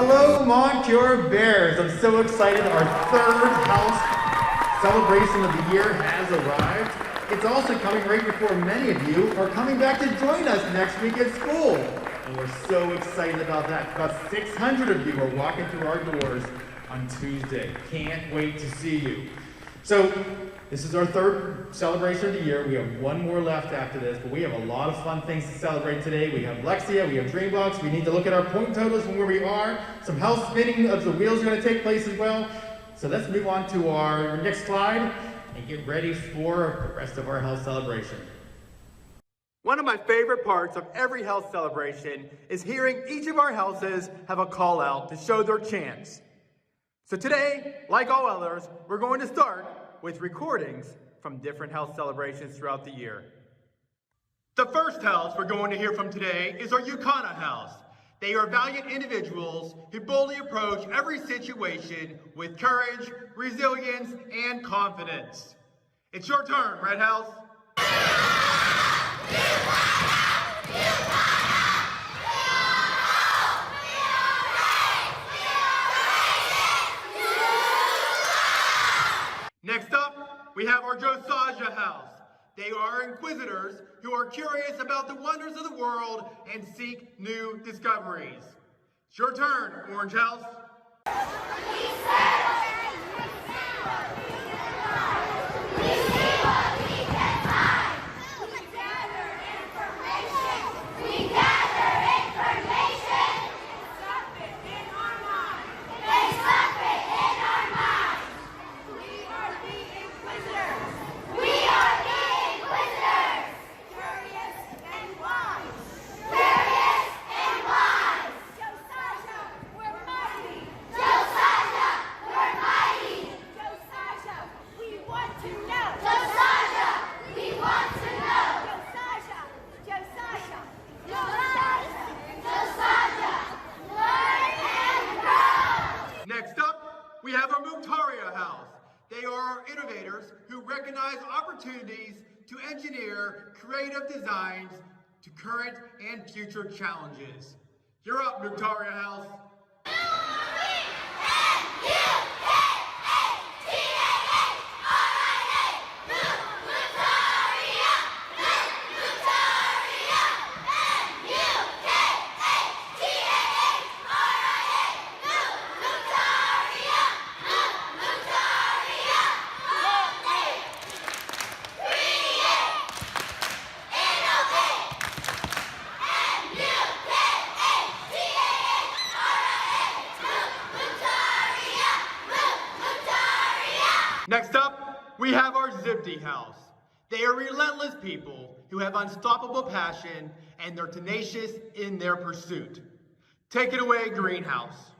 Hello, Moncure Bears. I'm so excited. Our third house celebration of the year has arrived. It's also coming right before many of you are coming back to join us next week at school. And we're so excited about that. About 600 of you are walking through our doors on Tuesday. Can't wait to see you. So this is our third celebration of the year. We have one more left after this, but we have a lot of fun things to celebrate today. We have Lexia, we have Dreambox, we need to look at our point totals from where we are. Some house spinning of the wheels are going to take place as well. So let's move on to our next slide and get ready for the rest of our health celebration. One of my favorite parts of every health celebration is hearing each of our houses have a call out to show their chants. So today, like all others, we're going to start with recordings from different health celebrations throughout the year. The first house we're going to hear from today is our Yukana house. They are valiant individuals who boldly approach every situation with courage, resilience, and confidence. It's your turn, Red House. Next up, we have our Josiah house. They are inquisitors who are curious about the wonders of the world and seek new discoveries. It's your turn, Orange House. We have our Moncure house. They are innovators who recognize opportunities to engineer creative designs to current and future challenges. You're up, Moncure house. Next up, we have our Zibdi house. They are relentless people who have unstoppable passion and they're tenacious in their pursuit. Take it away, Greenhouse.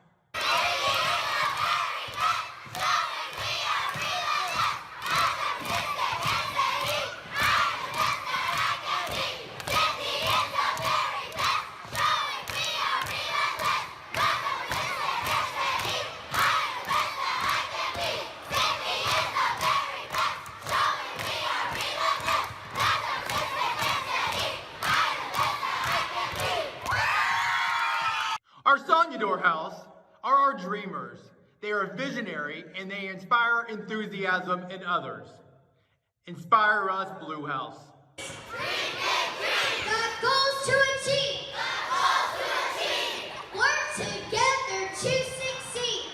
Our Sonyador house are our dreamers. They are visionary and they inspire enthusiasm in others. Inspire us, Blue House. Got goals to achieve. Work together to succeed.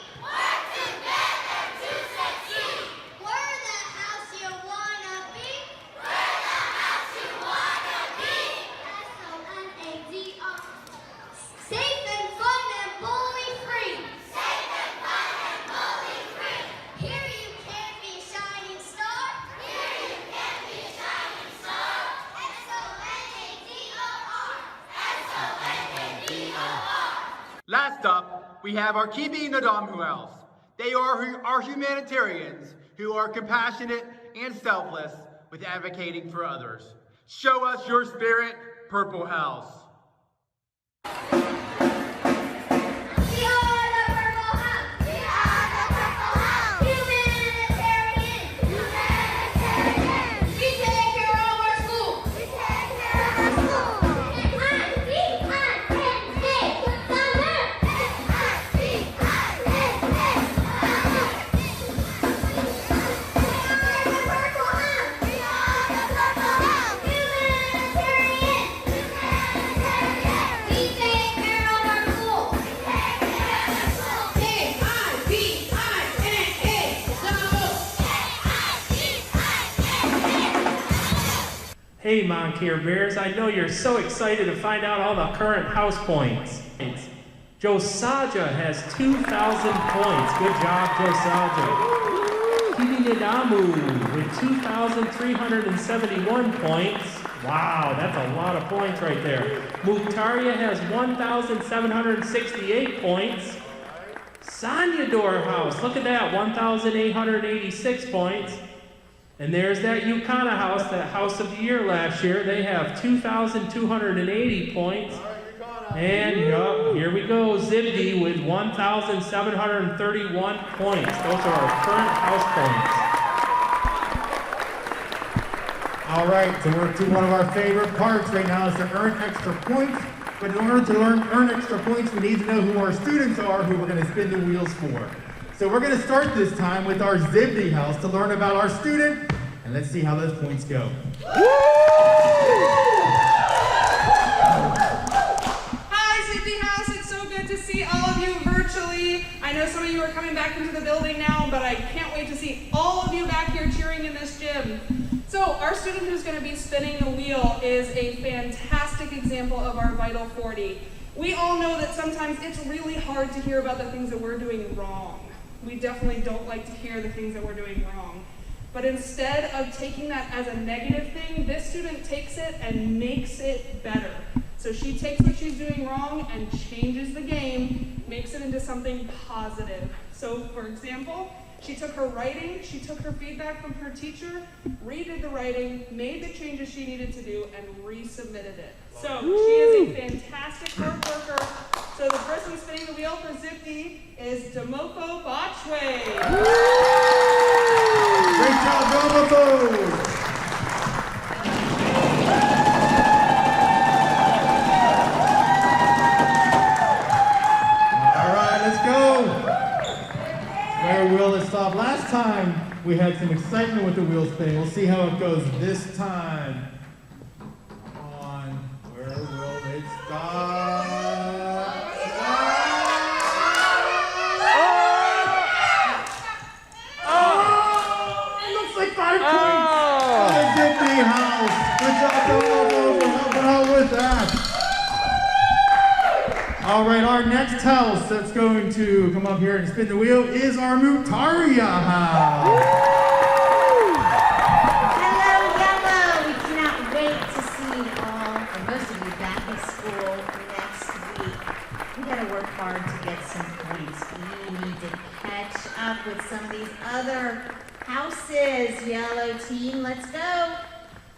We're the house you wanna be. S-O-N-A-D-R. Safe and fun and bully free. Here you can be a shining star. S-O-N-A-D-O-R. Last up, we have our Kibi Nadamhu house. They are our humanitarians who are compassionate and selfless with advocating for others. Show us your spirit, Purple House. Humanitarian. Hey, Moncure Bears, I know you're so excited to find out all the current house points. Josaja has 2,000 points. Good job, Josaja. Kidinadamu with 2,371 points. Wow, that's a lot of points right there. Muktaria has 1,768 points. Sanyador House, look at that, 1,886 points. And there's that Yukana House, that House of the Year last year. They have 2,280 points. And here we go, Zibdi with 1,731 points. Those are our current house points. All right, so we're to one of our favorite parts right now is to earn extra points. But in order to earn extra points, we need to know who our students are, who we're going to spin the wheels for. So we're going to start this time with our Zibdi house to learn about our student, and let's see how those points go. Hi, Zibdi house. It's so good to see all of you virtually. I know some of you are coming back into the building now, but I can't wait to see all of you back here cheering in this gym. So our student who's going to be spinning the wheel is a fantastic example of our Vital 40. We all know that sometimes it's really hard to hear about the things that we're doing wrong. We definitely don't like to hear the things that we're doing wrong. But instead of taking that as a negative thing, this student takes it and makes it better. So she takes what she's doing wrong and changes the game, makes it into something positive. So for example, she took her writing, she took her feedback from her teacher, redid the writing, made the changes she needed to do, and resubmitted it. So she is a fantastic hard worker. So the person spinning the wheel for Zibdi is Demoko Bachwe. Great job, Demoko! All right, let's go. Where will it stop? Last time we had some excitement with the wheel spinning. We'll see how it goes this time. Where will it stop? It looks like 5 points. The Zibdi house. Good job, Demoko, for helping out with that. All right, our next house that's going to come up here and spin the wheel is our Muktaria house. Hello, Yellow. We cannot wait to see all, or most of you, back at school next week. We gotta work hard to get some points. We need to catch up with some of these other houses. Yellow team, let's go.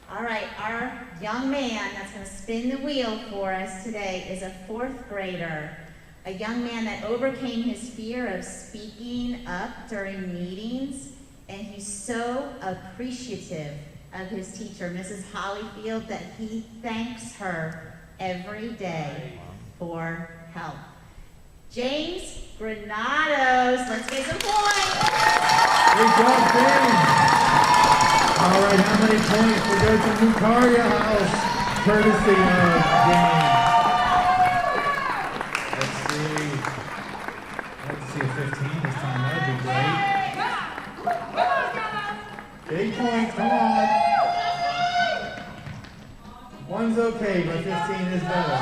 All right, our young man that's going to spin the wheel for us today is a 4th grader, a young man that overcame his fear of speaking up during meetings, and he's so appreciative of his teacher, Mrs. Hollyfield, that he thanks her every day for help. James Granados, let's get some points. Great job, James. All right, how many points will go to Muktaria house, courtesy of James? Let's see a 15 this time. That'd be great. Big points, come on. One's okay, but 15 is better.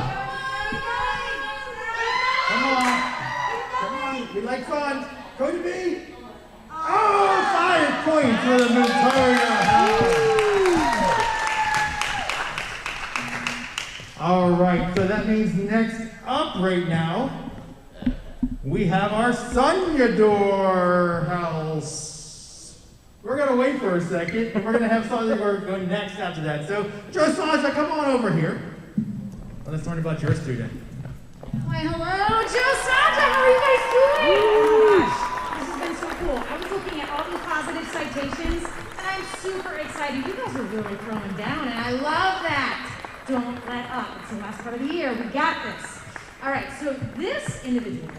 Come on. We like fun. Cody B. Oh, 5 points for the Moncure house. All right, so that means next up right now, we have our Sanyador house. We're gonna wait for a second, and we're gonna have something we're going next after that. So, Josaja, come on over here. Let's learn about your student. Why, hello, Josaja, how are you guys doing? Oh my gosh, this has been so cool. I was looking at all these positive citations, and I'm super excited. You guys are really throwing down, and I love that. Don't let up. It's the last part of the year. We got this. All right, so this individual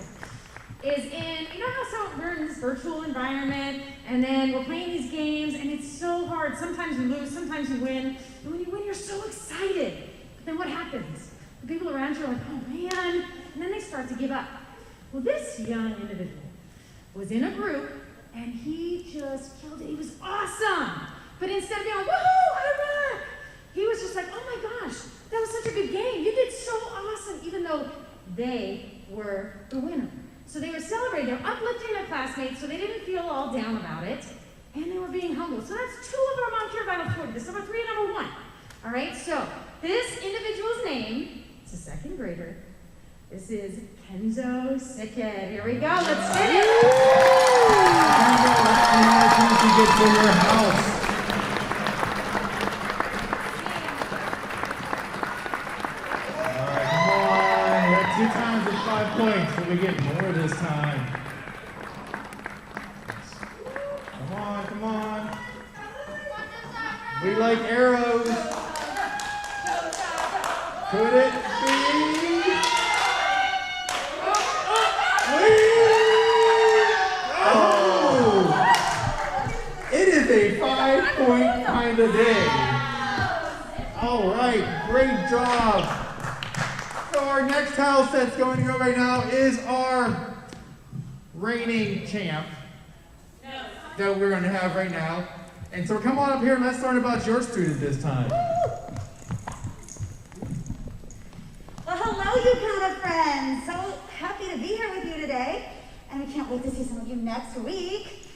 is in, you know how we're in this virtual environment, and then we're playing these games, and it's so hard. Sometimes you lose, sometimes you win. And when you win, you're so excited. But then what happens? The people around you are like, oh man, and then they start to give up. Well, this young individual was in a group, and he just killed it. He was awesome. But instead of being like, woohoo, I rock, he was just like, oh my gosh, that was such a good game. You did so awesome, even though they were the winner. So they were celebrating, they were uplifting their classmates so they didn't feel all down about it, and they were being humble. So that's 2 of our Moncure Vital 40. This is number 3 and number 1. All right, so this individual's name, it's a 2nd grader. This is Kenzo Sickett. Here we go, let's spin it. Kenzo, let's see how much you get for your house. All right, come on. That's 2 times with 5 points. Will we get more this time? Come on, come on. We like arrows. Could it be? Oh! It is a 5-point kind of day. All right, great job. So our next house that's going to go right now is our reigning champ that we're going to have right now. And so come on up here and let's learn about your student this time. Well, hello, UConn friends. So happy to be here with you today, and we can't wait to see some of you next week.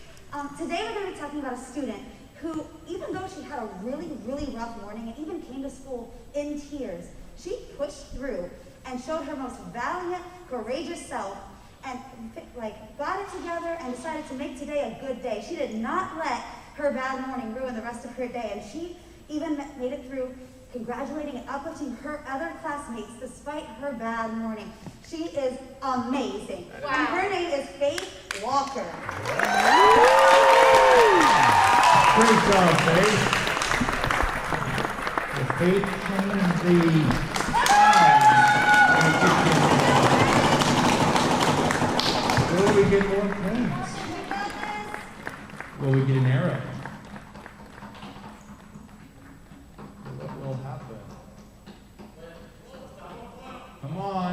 Today we're going to be talking about a student who, even though she had a really, really rough morning and even came to school in tears, she pushed through and showed her most valiant, courageous self, and got it together and decided to make today a good day. She did not let her bad morning ruin the rest of her day, and she even made it through congratulating and uplifting her other classmates despite her bad morning. She is amazing. Wow. And her name is Faith Walker. Great job, Faith. The Faith changed the Will we get more points? Will we get an arrow? What will happen? Come on.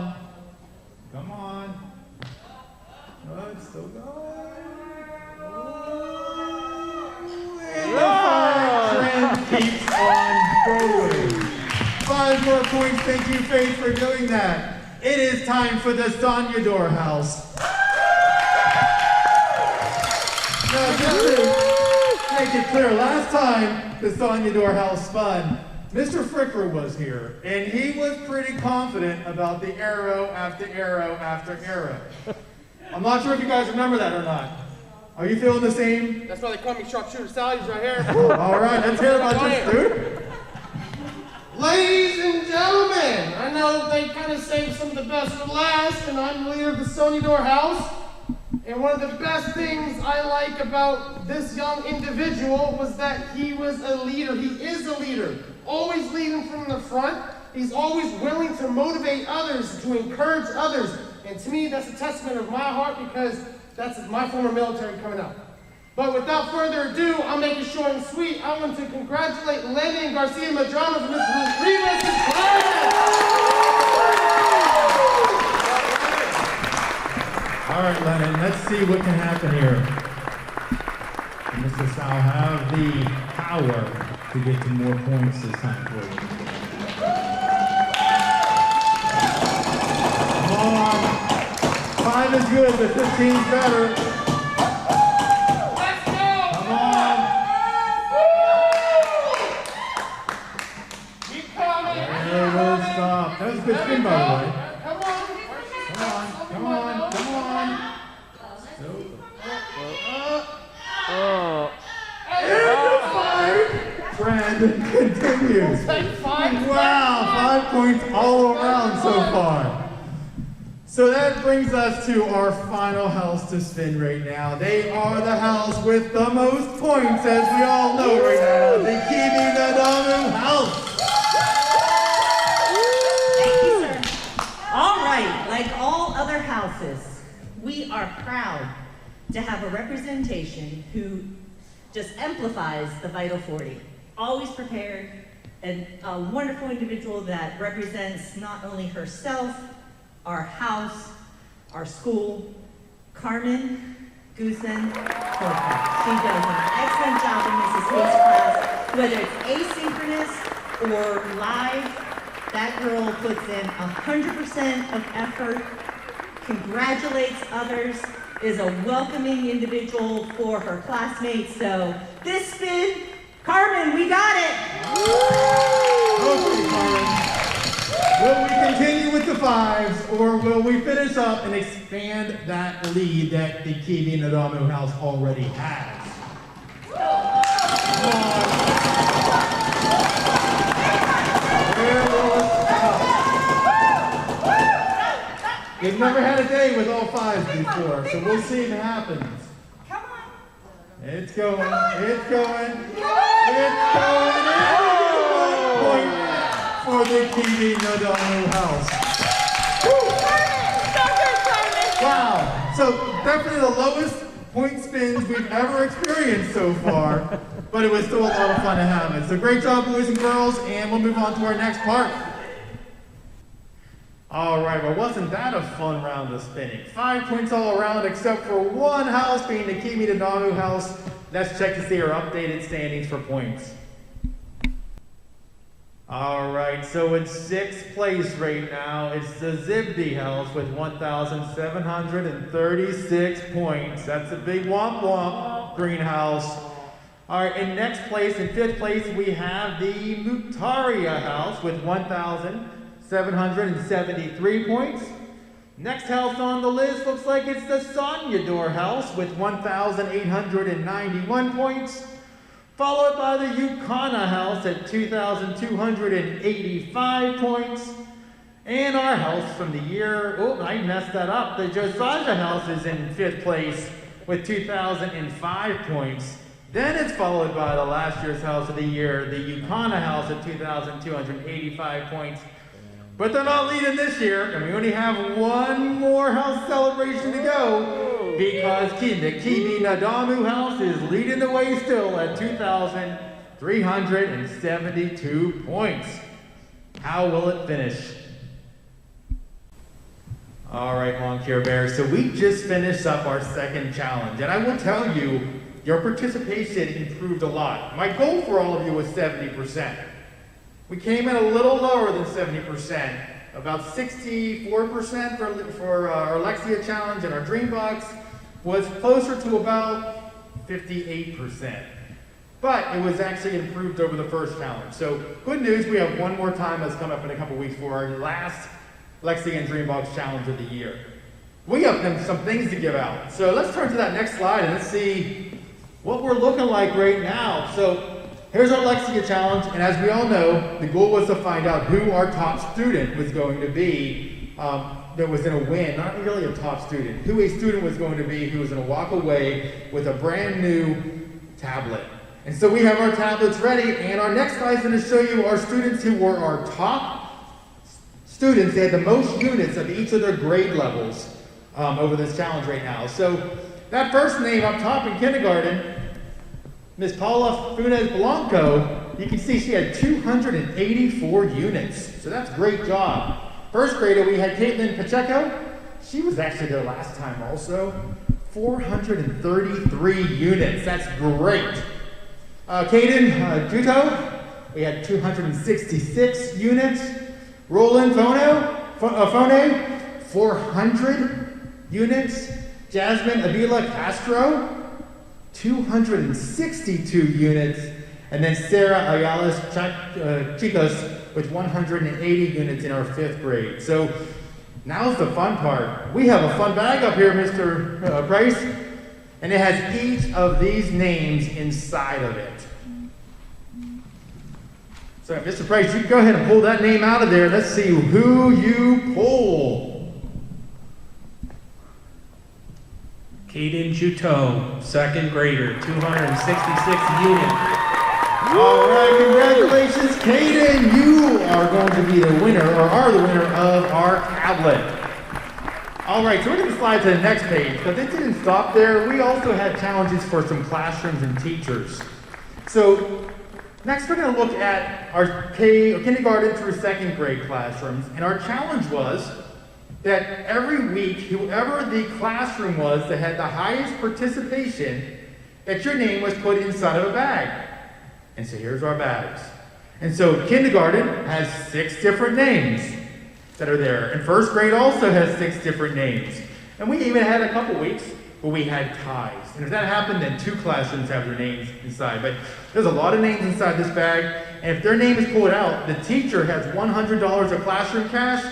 Come on. Oh, it's still going. And the trend keeps on going. 5 more points. Thank you, Faith, for doing that. It is time for the Sonyador house. Now, just to make it clear, last time the Sonyador house spun, Mr. Fricker was here, and he was pretty confident about the arrow after arrow after arrow. I'm not sure if you guys remember that or not. Are you feeling the same? That's why they call me Sharpshooter Sally's right here. All right, let's hear about your student. Ladies and gentlemen, I know they kind of saved some of the best for last, and I'm the leader of the Sonyador house. And one of the best things I like about this young individual was that he was a leader. He is a leader, always leading from the front. He's always willing to motivate others, to encourage others. And to me, that's a testament of my heart because that's my former military coming out. But without further ado, I'll make it short and sweet. I want to congratulate Lenny and Garcia Madrano for Mr. Rivas' class. All right, Lennon, let's see what can happen here. Mr. Sal have the power to get to more points this time for you. Come on. 5 is good, but 15's better. Let's go! Come on. Keep coming. There will stop. That was a good spin, by the way. Come on. Come on, come on, come on. And the 5 trend continues. Wow, 5 points all around so far. So that brings us to our final house to spin right now. They are the house with the most points, as we all know right now, the Kimi Nadamu house. Thank you, sir. All right, like all other houses, we are proud to have a representation who just amplifies the Vital 40. Always prepared, and a wonderful individual that represents not only herself, our house, our school, Carmen Goosen Corcoran. She does an excellent job in Mrs. Hayes' class, whether it's asynchronous or live, that girl puts in 100% of effort, congratulates others, is a welcoming individual for her classmates. So this spin, Carmen, we got it. Okay, Carmen. Will we continue with the fives, or will we finish up and expand that lead that the Kiwi Nadamu house already has? Come on. Where will it stop? We've never had a day with all fives before, so we'll see if it happens. Come on. It's going, it's going, it's going, point for the Kiwi Nadamu house. Wow, so definitely the lowest point spins we've ever experienced so far, but it was still a lot of fun to have it. So great job, boys and girls, and we'll move on to our next part. All right, well, wasn't that a fun round of spinning? 5 points all around, except for one house being the Kiwi Nadamu house. Let's check to see our updated standings for points. All right, so in 6th place right now, it's the Zibdi house with 1,736 points. That's a big womp womp greenhouse. All right, in next place, in 5th place, we have the Mutaria house with 1,773 points. Next house on the list looks like it's the Sonyador house with 1,891 points. Followed by the Yukana house at 2,285 points. And our house from the year, oh, I messed that up. The Josiah house is in 5th place with 2,005 points. Then it's followed by the last year's house of the year, the Yukana house at 2,285 points. But they're not leading this year, and we only have one more house celebration to go. Because the Kiwi Nadamu house is leading the way still at 2,372 points. How will it finish? All right, Moncure Bears, so we just finished up our second challenge, and I will tell you, your participation improved a lot. My goal for all of you was 70%. We came in a little lower than 70%, about 64% for our Lexia challenge, and our Dreambox was closer to about 58%. But it was actually improved over the first challenge. So good news, we have one more time that's come up in a couple weeks for our last Lexia and Dreambox challenge of the year. We have some things to give out. So let's turn to that next slide and let's see what we're looking like right now. So here's our Lexia challenge, and as we all know, the goal was to find out who our top student was going to be that was going to win, not really a top student, who a student was going to be who was going to walk away with a brand new tablet. And so we have our tablets ready, and our next slide is going to show you our students who were our top students. They had the most units of each of their grade levels over this challenge right now. So that first name up top in kindergarten, Miss Paula Funes Blanco, you can see she had 284 units. So that's a great job. First grader, we had Caitlin Pacheco. She was actually there last time also. 433 units. That's great. Caden Juto, we had 266 units. Roland Fone, 400 units. Jasmine Avila Castro, 262 units. And then Sarah Ayala Chicos with 180 units in our 5th grade. So now's the fun part. We have a fun bag up here, Mr. Price, and it has each of these names inside of it. So Mr. Price, you can go ahead and pull that name out of there. Let's see who you pull. Caden Juteau, 2nd grader, 266 units. All right, congratulations, Caden. You are going to be the winner, or are the winner of our tablet. All right, so we're going to slide to the next page, but it didn't stop there. We also had challenges for some classrooms and teachers. So next, we're going to look at our kindergarten through 2nd grade classrooms, and our challenge was that every week, whoever the classroom was that had the highest participation, that your name was put inside of a bag. And so here's our bags. And so kindergarten has 6 different names that are there. And first grade also has 6 different names. And we even had a couple weeks where we had ties. And if that happened, then 2 classrooms have their names inside. But there's a lot of names inside this bag. And if their name is pulled out, the teacher has $100 of classroom cash.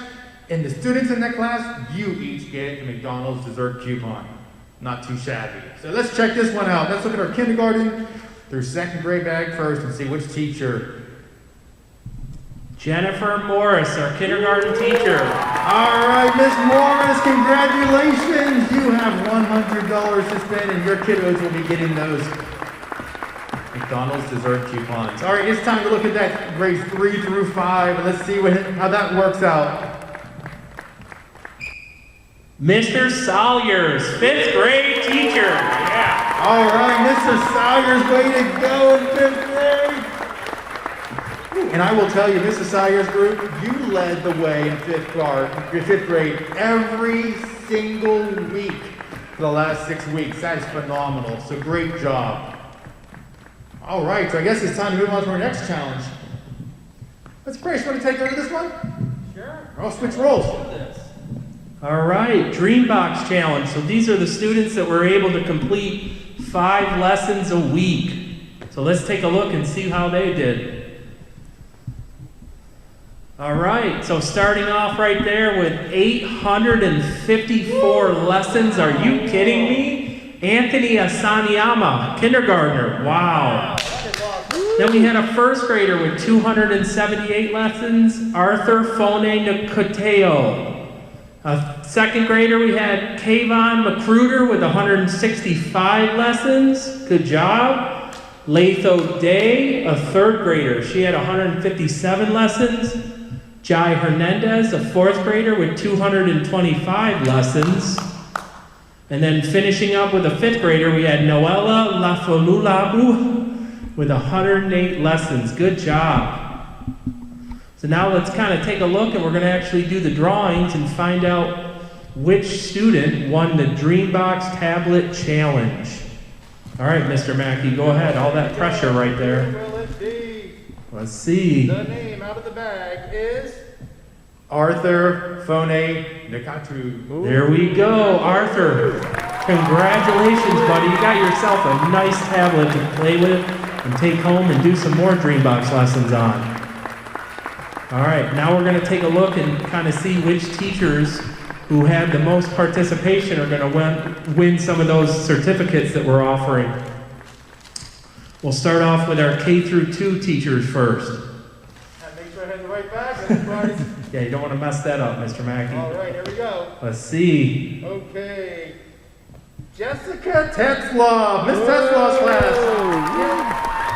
And the students in that class, you each get a McDonald's dessert coupon. Not too shabby. So let's check this one out. Let's look at our kindergarten through 2nd grade bag first and see which teacher. Jennifer Morris, our kindergarten teacher. All right, Miss Morris, congratulations. You have $100 to spend, and your kiddos will be getting those McDonald's dessert coupons. All right, it's time to look at that grades 3 through 5, and let's see how that works out. Mr. Salyers, 5th grade teacher. Yeah. All right, Mr. Salyers, way to go in 5th grade. And I will tell you, Mr. Salyers group, you led the way in 5th grade every single week for the last 6 weeks. That is phenomenal. So great job. All right, so I guess it's time to move on to our next challenge. Let's pray. You want to take over this one? Sure. I'll switch roles. All right, Dreambox Challenge. So these are the students that were able to complete 5 lessons a week. So let's take a look and see how they did. All right, so starting off right there with 854 lessons. Are you kidding me? Anthony Asanyama, kindergartner. Wow. Then we had a 1st grader with 278 lessons, Arthur Fone Nicoteo. A 2nd grader, we had Kayvon Macruder with 165 lessons. Good job. Latho Day, a 3rd grader. She had 157 lessons. Jai Hernandez, a 4th grader with 225 lessons. And then finishing up with a 5th grader, we had Noella Lafolulabu with 108 lessons. Good job. So now let's kind of take a look, and we're going to actually do the drawings and find out which student won the Dreambox Tablet Challenge. All right, Mr. Mackey, go ahead. All that pressure right there. Will it be? Let's see. The name out of the bag is Arthur Fone Nikatu. There we go, Arthur. Congratulations, buddy. You got yourself a nice tablet to play with and take home and do some more Dreambox lessons on. All right, now we're going to take a look and kind of see which teachers who had the most participation are going to win some of those certificates that we're offering. We'll start off with our K through 2 teachers first. Make sure I have the right bag, everybody. Yeah, you don't want to mess that up, Mr. Mackey. All right, here we go. Let's see. Okay. Jessica Tetzlaff, Miss Tetzlaff's class.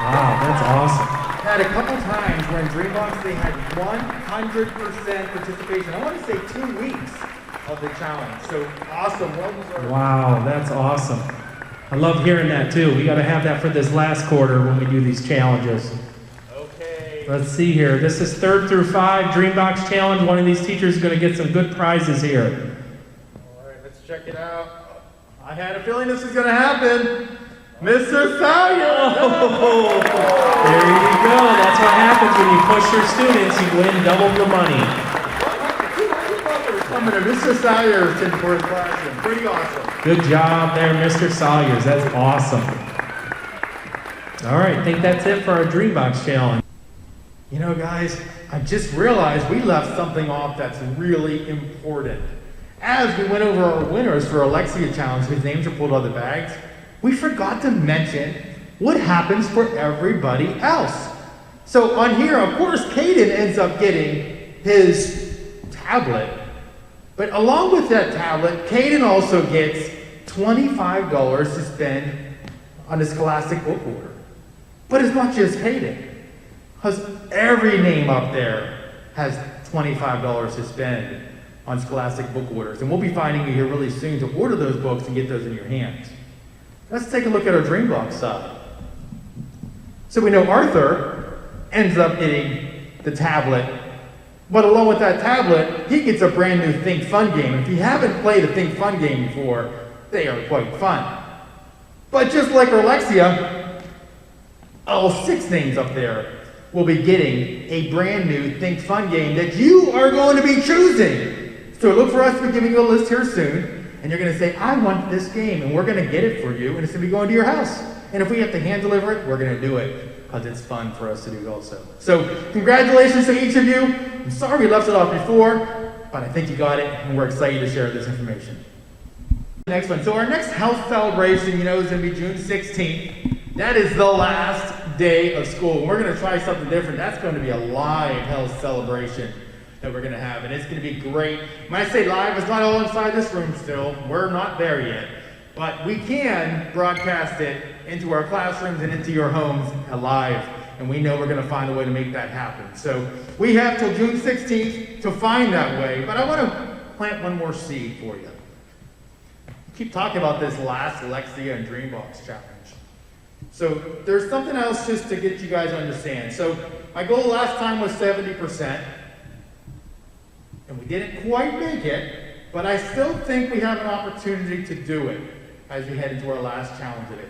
Wow, that's awesome. Had a couple times when Dreambox they had 100% participation. I want to say 2 weeks of the challenge. So awesome, well deserved. Wow, that's awesome. I love hearing that too. We got to have that for this last quarter when we do these challenges. Okay. Let's see here. This is 3rd through 5 Dreambox Challenge. One of these teachers is going to get some good prizes here. All right, let's check it out. I had a feeling this was going to happen. Mr. Salyers! Oh, there you go. That's what happens when you push your students. You win double the money. Coming to Mr. Salyers in for his classroom. Pretty awesome. Good job there, Mr. Salyers. That's awesome. All right, I think that's it for our Dreambox Challenge. You know, guys, I just realized we left something off that's really important. As we went over our winners for Alexia Challenge, whose names are pulled out of the bags, we forgot to mention what happens for everybody else. So on here, of course, Caden ends up getting his tablet. But along with that tablet, Caden also gets $25 to spend on his Scholastic book order. But it's not just Caden, because every name up there has $25 to spend on Scholastic book orders. And we'll be finding you here really soon to order those books and get those in your hands. Let's take a look at our Dreambox side. So we know Arthur ends up getting the tablet, but along with that tablet, he gets a brand new Think Fun game. If you haven't played a Think Fun game before, they are quite fun. But just like our Alexia, all 6 names up there will be getting a brand new Think Fun game that you are going to be choosing. So look for us to be giving you a list here soon, and you're going to say, I want this game, and we're going to get it for you, and it's going to be going to your house. And if we have to hand deliver it, we're going to do it, because it's fun for us to do also. So congratulations to each of you. I'm sorry we left it off before, but I think you got it, and we're excited to share this information. Next one. So our next health celebration, is going to be June 16th. That is the last day of school. We're going to try something different. That's going to be a live health celebration that we're going to have, and it's going to be great. When I say live, it's not all inside this room still. We're not there yet. But we can broadcast it into our classrooms and into your homes live, and we know we're going to find a way to make that happen. So we have till June 16th to find that way, but I want to plant one more seed for you. Keep talking about this last Lexia and Dreambox challenge. So there's something else just to get you guys to understand. So my goal last time was 70%, and we didn't quite make it, but I still think we have an opportunity to do it as we head into our last challenge of it.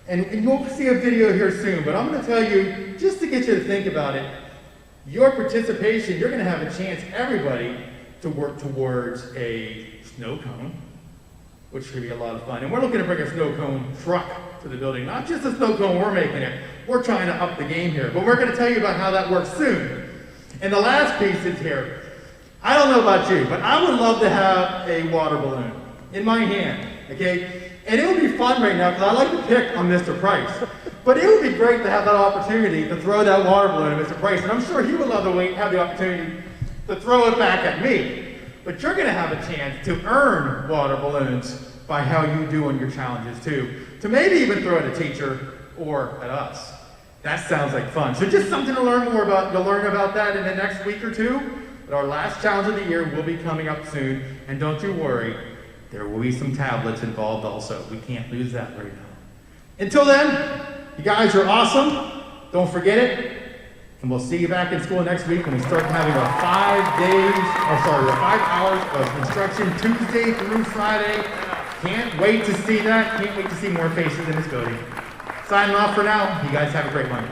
And you'll see a video here soon, but I'm going to tell you, just to get you to think about it, your participation, you're going to have a chance, everybody, to work towards a snow cone, which should be a lot of fun. And we're looking to bring a snow cone truck to the building. Not just a snow cone, we're making it. We're trying to up the game here. But we're going to tell you about how that works soon. And the last piece is here. I don't know about you, but I would love to have a water balloon in my hand, okay? And it would be fun right now, because I like to pick on Mr. Price. But it would be great to have that opportunity to throw that water balloon at Mr. Price. And I'm sure he would love to have the opportunity to throw it back at me. But you're going to have a chance to earn water balloons by how you do on your challenges too. To maybe even throw at a teacher or at us. That sounds like fun. So just something to learn more about. You'll learn about that in the next week or two. But our last challenge of the year will be coming up soon. And don't you worry, there will be some tablets involved also. We can't lose that right now. Until then, you guys are awesome. Don't forget it. And we'll see you back in school next week when we start having our 5 hours of instruction, Tuesday through Friday. Can't wait to see that. Can't wait to see more faces in this building. Signing off for now. You guys have a great one.